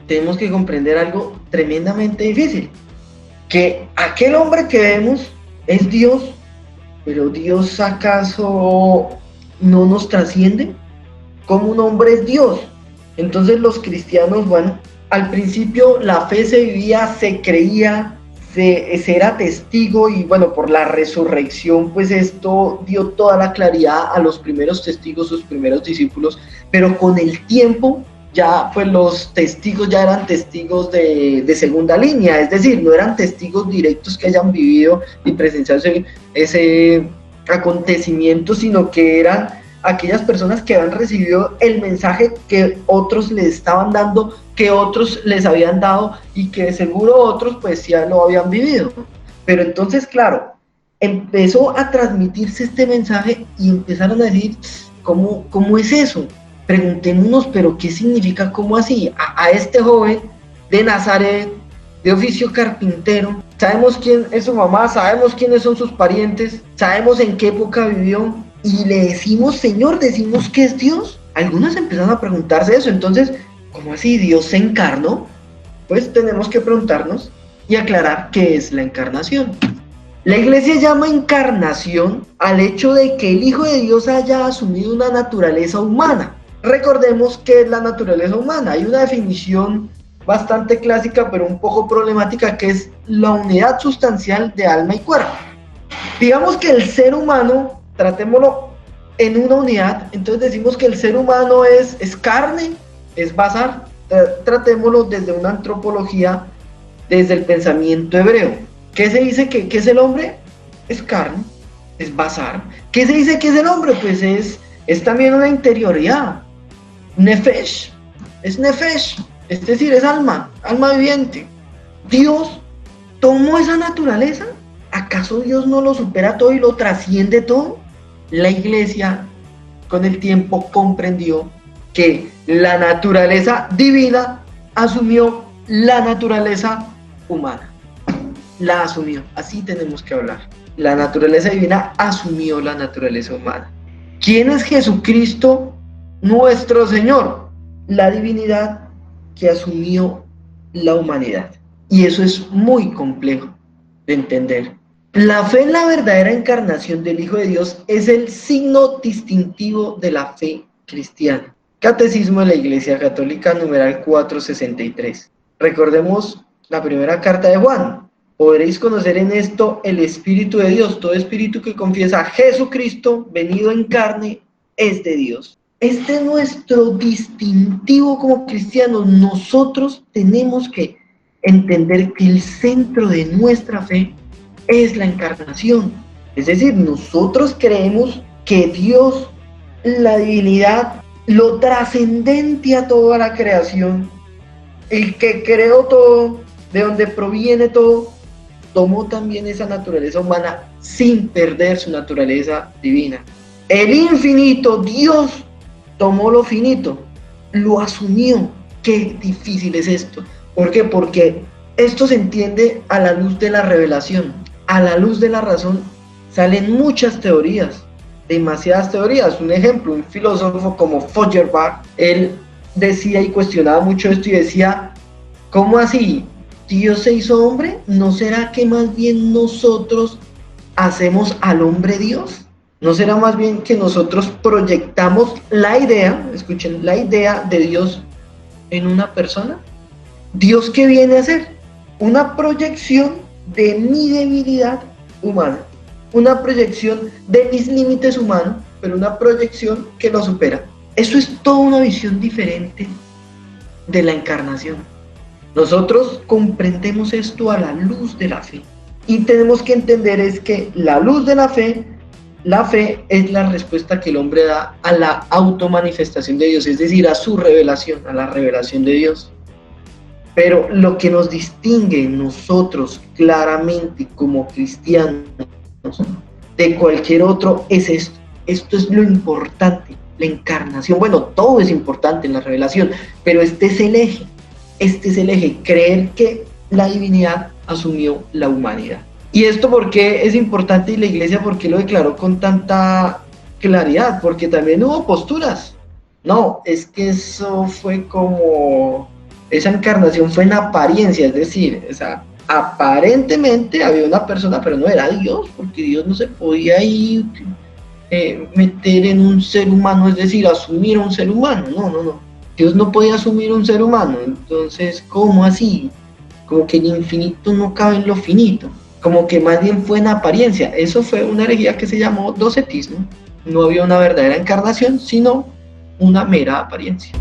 Tenemos que comprender algo tremendamente difícil, que aquel hombre que vemos es Dios, pero Dios ¿acaso no nos trasciende? ¿Cómo un hombre es Dios? Entonces los cristianos, bueno, al principio la fe se vivía, se creía, se era testigo, y bueno, por la resurrección pues esto dio toda la claridad a los primeros testigos, sus primeros discípulos, pero con el tiempo ya pues los testigos ya eran testigos de segunda línea, es decir, no eran testigos directos que hayan vivido y presenciado ese acontecimiento, sino que eran aquellas personas que habían recibido el mensaje que otros les estaban dando, que otros les habían dado, y que seguro otros pues ya lo habían vivido. Pero entonces, claro, empezó a transmitirse este mensaje y empezaron a decir, ¿cómo es eso? Preguntémonos, pero ¿qué significa? ¿Cómo así? A este joven de Nazaret, de oficio carpintero, sabemos quién es su mamá, sabemos quiénes son sus parientes, sabemos en qué época vivió, y le decimos Señor, decimos que es Dios. Algunos empezaron a preguntarse eso. Entonces, ¿cómo así Dios se encarnó? Pues tenemos que preguntarnos y aclarar qué es la encarnación. La Iglesia llama encarnación al hecho de que el Hijo de Dios haya asumido una naturaleza humana. Recordemos qué es la naturaleza humana. Hay una definición bastante clásica, pero un poco problemática, que es la unidad sustancial de alma y cuerpo. Digamos que el ser humano, tratémoslo en una unidad, entonces decimos que el ser humano es carne, es basar. Tratémoslo desde una antropología, desde el pensamiento hebreo. ¿Qué se dice que es el hombre? Es carne, es basar. ¿Qué se dice que es el hombre? Pues es también una interioridad. Nefesh, es nefesh, es decir, es alma viviente. Dios tomó esa naturaleza. ¿Acaso Dios no lo supera todo y lo trasciende todo? La Iglesia con el tiempo comprendió que la naturaleza divina asumió la naturaleza humana. La asumió, así tenemos que hablar. La naturaleza divina asumió la naturaleza humana. ¿Quién es Jesucristo, nuestro Señor? La divinidad que asumió la humanidad. Y eso es muy complejo de entender. La fe en la verdadera encarnación del Hijo de Dios es el signo distintivo de la fe cristiana. Catecismo de la Iglesia Católica, numeral 463. Recordemos la primera carta de Juan. Podréis conocer en esto el Espíritu de Dios. Todo espíritu que confiesa a Jesucristo venido en carne es de Dios. Este es nuestro distintivo como cristianos. Nosotros tenemos que entender que el centro de nuestra fe es la encarnación. Es decir, nosotros creemos que Dios, la divinidad, lo trascendente a toda la creación, el que creó todo, de donde proviene todo, tomó también esa naturaleza humana sin perder su naturaleza divina. El infinito, Dios, tomó lo finito, lo asumió. Qué difícil es esto. ¿Por qué? Porque esto se entiende a la luz de la revelación. A la luz de la razón salen muchas teorías, demasiadas teorías. Un ejemplo, un filósofo como Feuerbach, él decía y cuestionaba mucho esto y decía, ¿cómo así? ¿Dios se hizo hombre? ¿No será que más bien nosotros hacemos al hombre Dios? ¿No será más bien que nosotros proyectamos la idea, escuchen, la idea de Dios en una persona? ¿Dios qué viene a hacer? Una proyección de mi debilidad humana, una proyección de mis límites humanos, pero una proyección que lo supera. Eso es toda una visión diferente de la encarnación. Nosotros comprendemos esto a la luz de la fe, y tenemos que entender es que la luz de la fe es la respuesta que el hombre da a la automanifestación de Dios, es decir, a su revelación, a la revelación de Dios. Pero lo que nos distingue nosotros claramente como cristianos de cualquier otro es esto. Esto es lo importante. la encarnación, bueno, todo es importante en la revelación, pero este es el eje, creer que la divinidad asumió la humanidad. ¿Y esto por qué es importante y la iglesia por qué lo declaró con tanta claridad? Porque también hubo posturas. No, es que eso fue como, esa encarnación fue en apariencia, es decir, o sea, aparentemente había una persona, pero no era Dios, porque Dios no se podía ir meter en un ser humano, es decir, asumir a un ser humano, no. Dios no podía asumir un ser humano, entonces, ¿cómo así? Como que el infinito no cabe en lo finito, como que más bien fue en apariencia. Eso fue una herejía que se llamó docetismo. No había una verdadera encarnación, sino una mera apariencia.